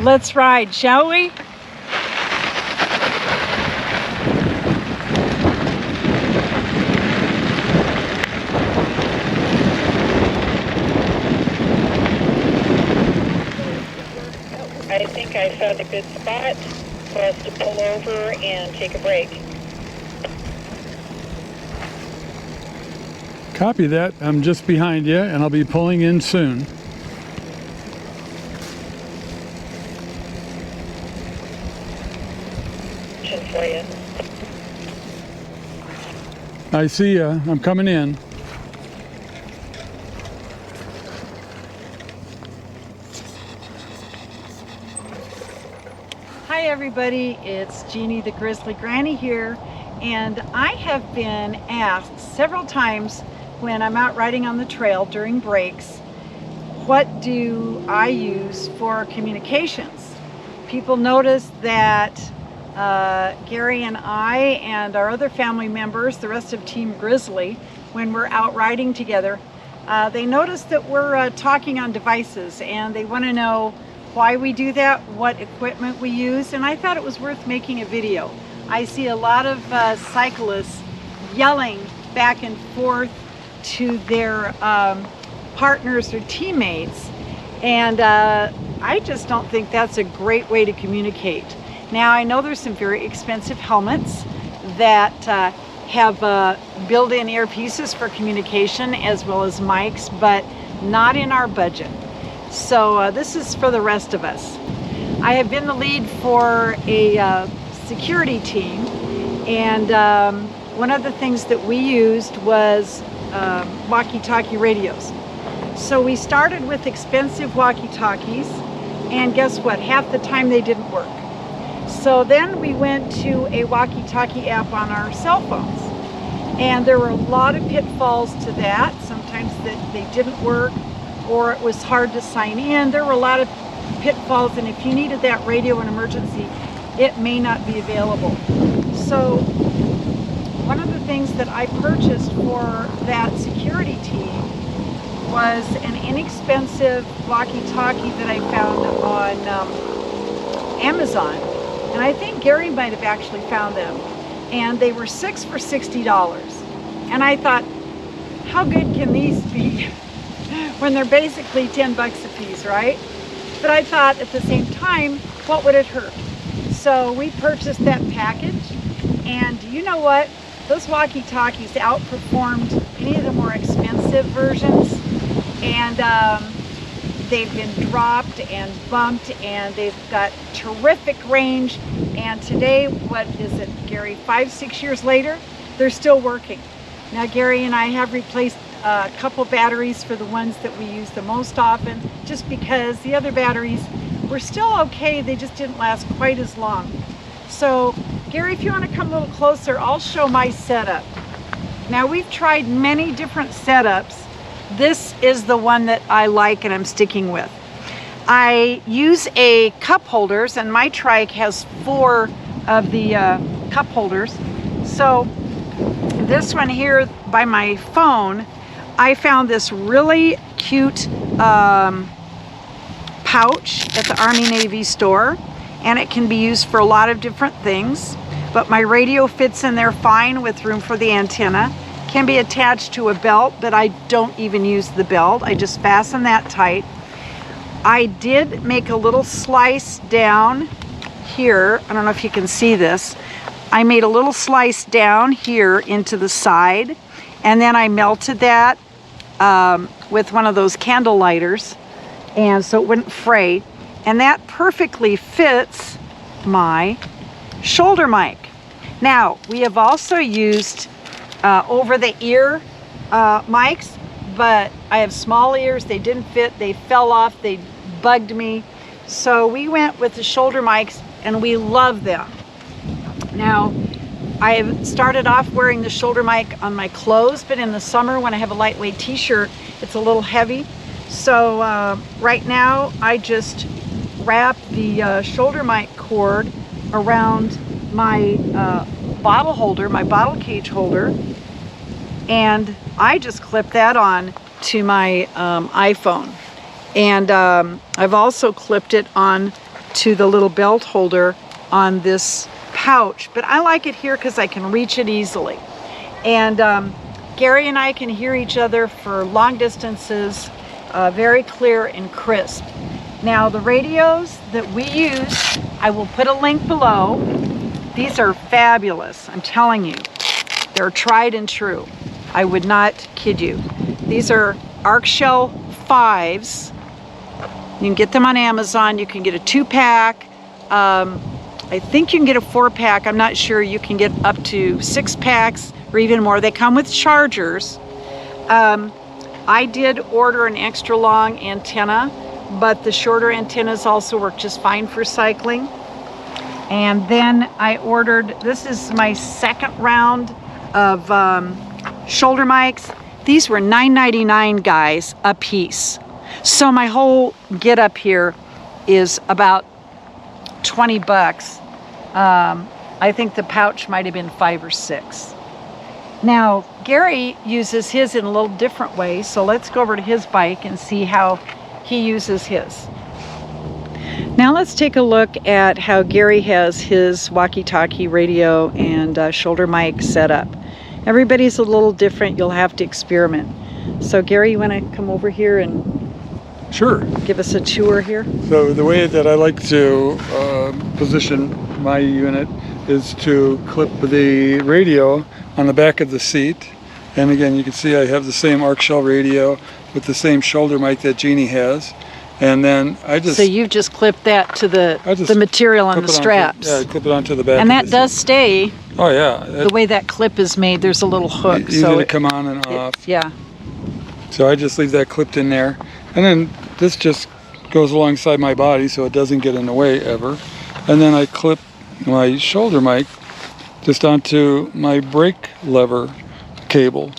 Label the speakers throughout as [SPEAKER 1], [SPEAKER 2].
[SPEAKER 1] Let's ride, shall we?
[SPEAKER 2] I think I found a good spot for us to pull over and take a break.
[SPEAKER 3] Copy that. I'm just behind you, and I'll be pulling in soon.
[SPEAKER 2] For you.
[SPEAKER 3] I see you. I'm coming in.
[SPEAKER 1] Hi everybody, it's Jeannie the Grizzly Granny here, and I have been asked several times when I'm out riding on the trail during breaks, what do I use for communications? People notice that Gary and I and our other family members, the rest of Team Grizzly, when we're out riding together, they notice that we're talking on devices, and they want to know why we do that, what equipment we use, and I thought it was worth making a video. I see a lot of cyclists yelling back and forth to their partners or teammates, and I just don't think that's a great way to communicate. Now, I know there's some very expensive helmets that have built-in earpieces for communication as well as mics, but not in our budget. So this is for the rest of us. I have been the lead for a security team, and one of the things that we used was walkie-talkie radios. So we started with expensive walkie-talkies, and guess what? Half the time they didn't work. So then we went to a walkie-talkie app on our cell phones, and there were a lot of pitfalls to that. Sometimes they didn't work, or it was hard to sign in. There were a lot of pitfalls, and if you needed that radio in emergency, it may not be available. So one of the things that I purchased for that security team was an inexpensive walkie-talkie that I found on Amazon. And I think Gary might have actually found them. And they were 6 for $60. And I thought, how good can these be when they're basically 10 bucks a piece, right? But I thought at the same time, what would it hurt? So we purchased that package. And you know what? Those walkie-talkies outperformed any of the more expensive versions. And they've been dropped and bumped, and they've got terrific range. And today, what is it, Gary, 5-6 years later, they're still working. Now Gary and I have replaced a couple batteries for the ones that we use the most often, just because the other batteries were still okay, they just didn't last quite as long. So Gary, if you want to come a little closer, I'll show my setup. Now we've tried many different setups. This is the one that I like and I'm sticking with. I use a cup holders, and my Trike has 4 of the cup holders. So this one here by my phone, I found this really cute pouch at the Army Navy store, and it can be used for a lot of different things, but my radio fits in there fine with room for the antenna. Can be attached to a belt, but I don't even use the belt. I just fasten that tight. I did make a little slice down here. I don't know if you can see this. I made a little slice down here into the side, and then I melted that with one of those candle lighters, and so it wouldn't fray. And that perfectly fits my ShoulderMic. Now, we have also used over-the-ear mics, but I have small ears. They didn't fit. They fell off. They bugged me. So we went with the ShoulderMics, and we love them. Now, I have started off wearing the ShoulderMic on my clothes, but in the summer when I have a lightweight t-shirt, it's a little heavy. So right now, I just wrap the ShoulderMic cord around my bottle holder, my bottle cage holder, and I just clip that on to my iPhone. And I've also clipped it on to the little belt holder on this pouch, but I like it here because I can reach it easily. And Gary and I can hear each other for long distances, very clear and crisp. Now the radios that we use, I will put a link below. These are fabulous, I'm telling you. They're tried and true. I would not kid you. These are Arcshell 5s. You can get them on Amazon. You can get a 2-pack. I think you can get a 4-pack. I'm not sure. You can get up to 6 packs or even more. They come with chargers. I did order an extra long antenna, but the shorter antennas also work just fine for cycling. And then I ordered, this is my second round of shoulder mics. These were $9.99, guys, a piece. So my whole get up here is about 20 bucks. I think the pouch might have been 5 or 6. Now, Gary uses his in a little different way, so let's go over to his bike and see how he uses his. Now let's take a look at how Gary has his walkie-talkie radio and shoulder mic set up. Everybody's a little different. You'll have to experiment. So Gary, you want to come over here and
[SPEAKER 3] Sure.
[SPEAKER 1] give us a tour here?
[SPEAKER 3] So the way that I like to position my unit is to clip the radio on the back of the seat. And again, you can see I have the same Arcshell radio with the same shoulder mic that Jeannie has. And then I just...
[SPEAKER 1] So you've just clipped that to the material on the straps.
[SPEAKER 3] Yeah, I clip it onto the back.
[SPEAKER 1] And that does stay.
[SPEAKER 3] Oh yeah.
[SPEAKER 1] The way that clip is made, there's a little hook.
[SPEAKER 3] Easy
[SPEAKER 1] so
[SPEAKER 3] to come on and off.
[SPEAKER 1] Yeah.
[SPEAKER 3] So I just leave that clipped in there. And then this just goes alongside my body so it doesn't get in the way ever. And then I clip my shoulder mic just onto my brake lever cable.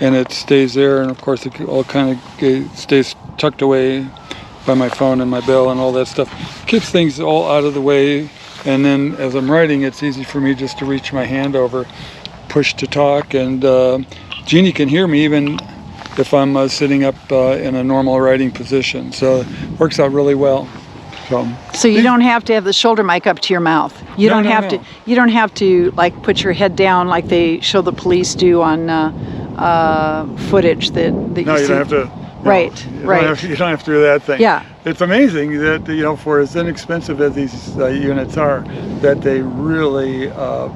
[SPEAKER 3] And it stays there, and of course it all kind of stays tucked away by my phone and my bell and all that stuff. Keeps things all out of the way, and then as I'm riding, it's easy for me just to reach my hand over, push to talk, and Jeannie can hear me even if I'm sitting up in a normal riding position. So it works out really well.
[SPEAKER 1] So you don't have to have the shoulder mic up to your mouth. You don't have to. You don't have to like put your head down like they show the police do on footage that you see.
[SPEAKER 3] No, you don't have to.
[SPEAKER 1] Right, right.
[SPEAKER 3] You don't have to do that thing.
[SPEAKER 1] Yeah.
[SPEAKER 3] It's amazing that, you know, for as inexpensive as these units are, that they really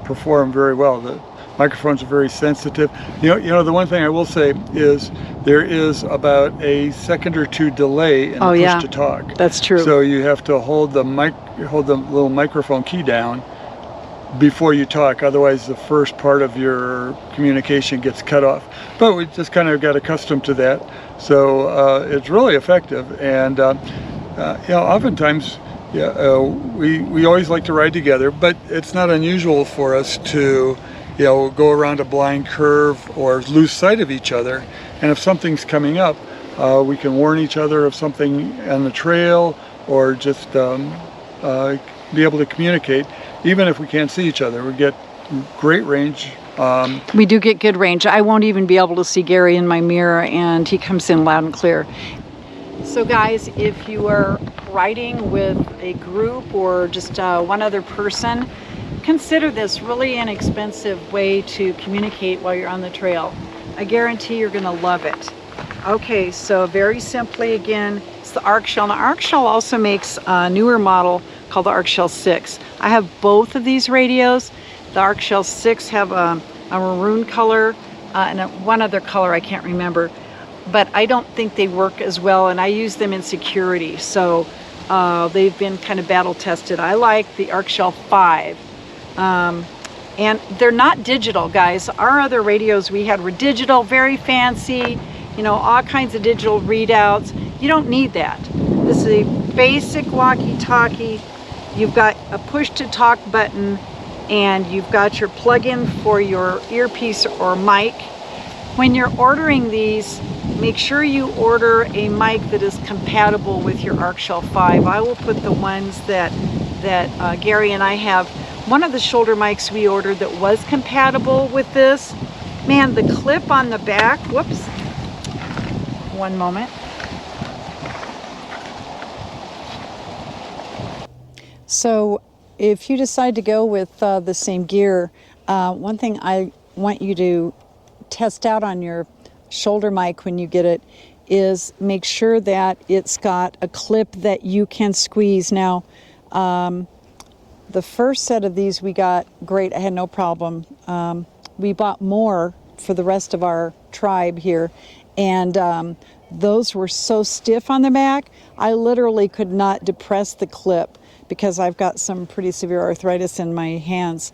[SPEAKER 3] perform very well. The microphones are very sensitive. You know, the one thing I will say is there is about a second or two delay in the push to talk.
[SPEAKER 1] That's true.
[SPEAKER 3] So you have to hold the little microphone key down before you talk, otherwise the first part of your communication gets cut off. But we just kind of got accustomed to that, so it's really effective. And you know, oftentimes, we always like to ride together, but it's not unusual for us to, you know, go around a blind curve or lose sight of each other. And if something's coming up, we can warn each other of something on the trail, or just be able to communicate. Even if we can't see each other, we get great range.
[SPEAKER 1] We do get good range. I won't even be able to see Gary in my mirror, and he comes in loud and clear. So guys, if you are riding with a group or just one other person, consider this really inexpensive way to communicate while you're on the trail. I guarantee you're going to love it. Okay, so very simply, again, it's the Arcshell. Now, Arcshell also makes a newer model called the Arcshell 6. I have both of these radios. The Arcshell 6 have a maroon color and one other color I can't remember, but I don't think they work as well, and I use them in security, so they've been kind of battle tested. I like the Arcshell 5, and they're not digital, guys. Our other radios we had were digital, very fancy, you know, all kinds of digital readouts. You don't need that. This is a basic walkie-talkie. You've got a push-to-talk button, and you've got your plug-in for your earpiece or mic. When you're ordering these, make sure you order a mic that is compatible with your Arcshell 5. I will put the ones that Gary and I have. One of the shoulder mics we ordered that was compatible with this, man, the clip on the back, whoops, one moment. So if you decide to go with the same gear, one thing I want you to test out on your ShoulderMic when you get it is make sure that it's got a clip that you can squeeze. Now, the first set of these we got great. I had no problem. We bought more for the rest of our tribe here, and those were so stiff on the back, I literally could not depress the clip because I've got some pretty severe arthritis in my hands.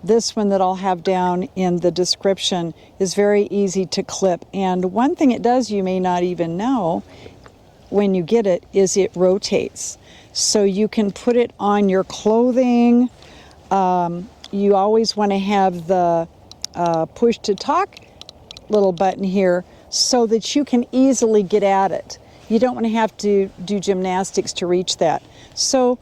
[SPEAKER 1] This one that I'll have down in the description is very easy to clip. And one thing it does, you may not even know when you get it, is it rotates. So you can put it on your clothing. You always want to have the push to talk little button here so that you can easily get at it. You don't want to have to do gymnastics to reach that. So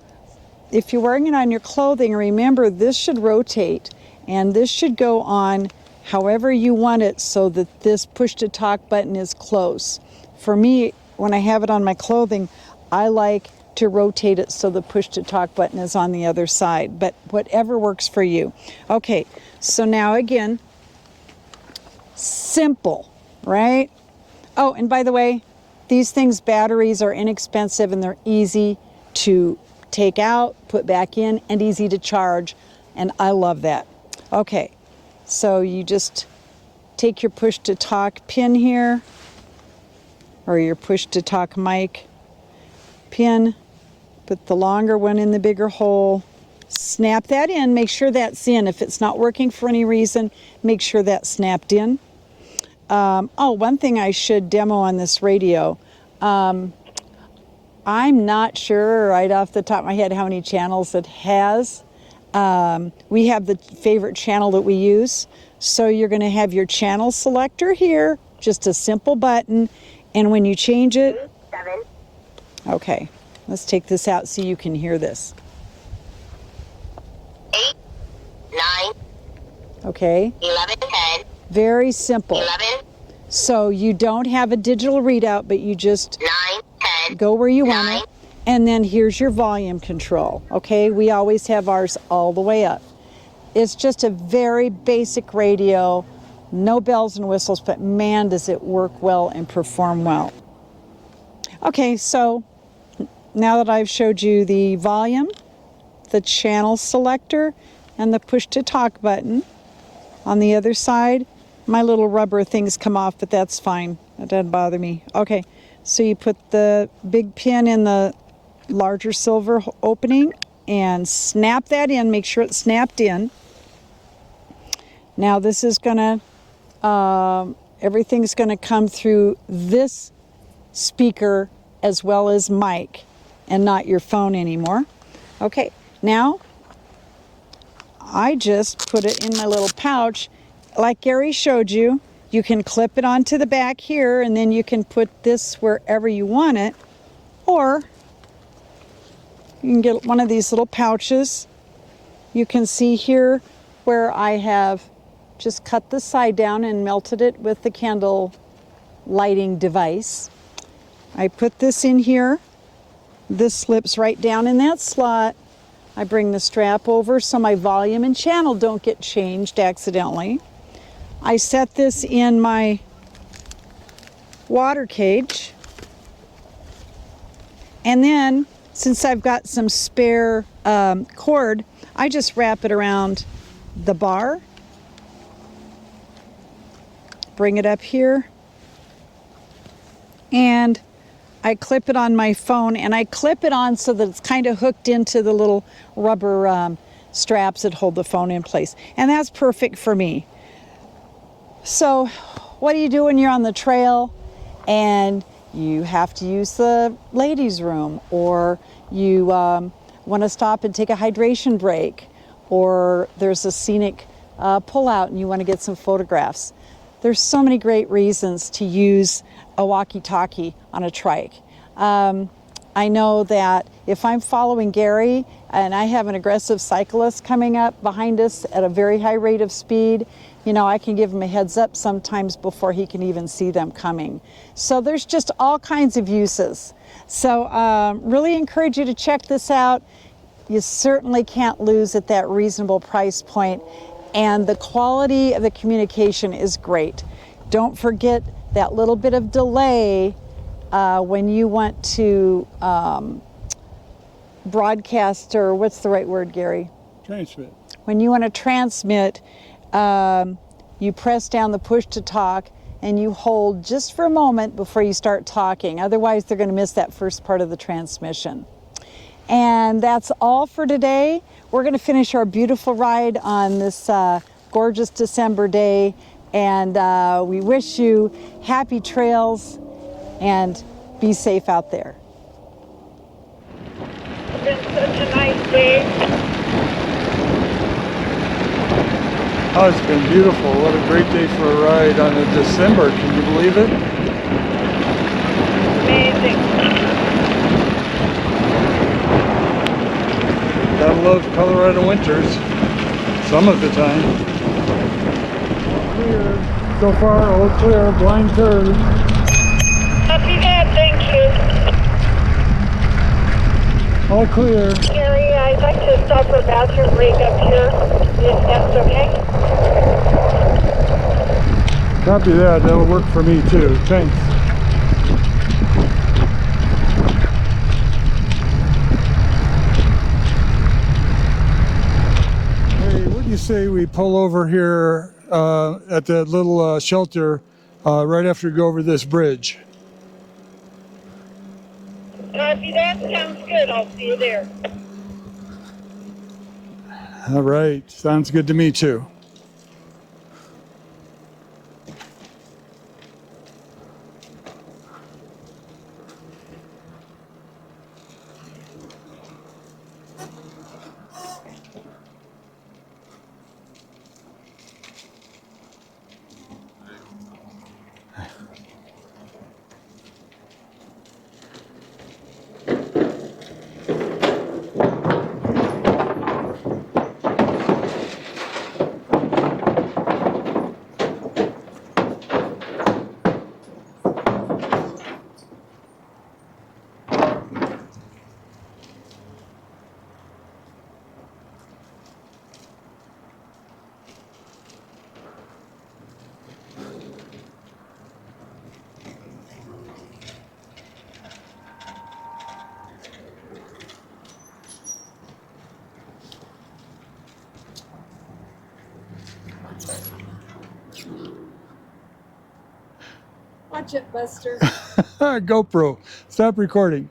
[SPEAKER 1] if you're wearing it on your clothing, remember this should rotate and this should go on however you want it so that this push to talk button is close. For me, when I have it on my clothing, I like to rotate it so the push to talk button is on the other side, but whatever works for you. Okay, so now again, simple, right? Oh, and by the way, these things, batteries are inexpensive and they're easy to take out, put back in, and easy to charge, and I love that. Okay, so you just take your push to talk pin here, or your push to talk mic pin, put the longer one in the bigger hole, snap that in, make sure that's in. If it's not working for any reason, make sure that's snapped in. Oh, one thing I should demo on this radio. I'm not sure right off the top of my head how many channels it has. We have the favorite channel that we use. So you're going to have your channel selector here, just a simple button. And when you change it,
[SPEAKER 4] 7.
[SPEAKER 1] okay, let's take this out so you can hear this.
[SPEAKER 4] 8, 9,
[SPEAKER 1] Okay,
[SPEAKER 4] 11, 10,
[SPEAKER 1] very simple.
[SPEAKER 4] 11,
[SPEAKER 1] So you don't have a digital readout, but you just
[SPEAKER 4] 9, 10,
[SPEAKER 1] go where you want
[SPEAKER 4] 9.
[SPEAKER 1] it. And then here's your volume control. Okay, we always have ours all the way up. It's just a very basic radio, no bells and whistles, but man, does it work well and perform well. Okay, so now that I've showed you the volume, the channel selector, and the push to talk button, on the other side, my little rubber things come off, but that's fine. That doesn't bother me. Okay, so you put the big pin in the larger silver opening and snap that in. Make sure it's snapped in. Now this is gonna, everything's gonna come through this speaker as well as mic and not your phone anymore. Okay, now I just put it in my little pouch. Like Gary showed you, you can clip it onto the back here and then you can put this wherever you want it, or you can get one of these little pouches. You can see here where I have just cut the side down and melted it with the candle lighting device. I put this in here. This slips right down in that slot. I bring the strap over so my volume and channel don't get changed accidentally. I set this in my water cage. And then, since I've got some spare cord, I just wrap it around the bar. Bring it up here. And I clip it on my phone, and I clip it on so that it's kind of hooked into the little rubber straps that hold the phone in place. And that's perfect for me. So what do you do when you're on the trail and you have to use the ladies' room, or you want to stop and take a hydration break, or there's a scenic pull-out and you want to get some photographs? There's so many great reasons to use a walkie-talkie on a trike. I know that if I'm following Gary and I have an aggressive cyclist coming up behind us at a very high rate of speed, you know, I can give him a heads up sometimes before he can even see them coming. So there's just all kinds of uses. So really encourage you to check this out. You certainly can't lose at that reasonable price point, and the quality of the communication is great. Don't forget that little bit of delay when you want to broadcast, or what's the right word, Gary?
[SPEAKER 3] Transmit.
[SPEAKER 1] When you want to transmit, you press down the push to talk and you hold just for a moment before you start talking. Otherwise, they're going to miss that first part of the transmission. And that's all for today. We're going to finish our beautiful ride on this gorgeous December day. And we wish you happy trails and be safe out there.
[SPEAKER 2] It's been such a nice day.
[SPEAKER 3] Oh, it's been beautiful. What a great day for a ride on a December. Can you believe it?
[SPEAKER 2] Amazing.
[SPEAKER 3] Gotta love Colorado winters. Some of the time. All clear. So far, all clear. Blind curve.
[SPEAKER 2] Copy that, thank you.
[SPEAKER 3] All clear.
[SPEAKER 2] Gary, I'd like to stop for a bathroom break up here, if that's okay.
[SPEAKER 3] Copy that. That'll work for me too. Thanks. Hey, what do you say we pull over here at that little shelter right after we go over this bridge?
[SPEAKER 2] Copy that, sounds good. I'll see you there.
[SPEAKER 3] All right. Sounds good to me too.
[SPEAKER 1] Watch it, Buster.
[SPEAKER 3] GoPro. Stop recording.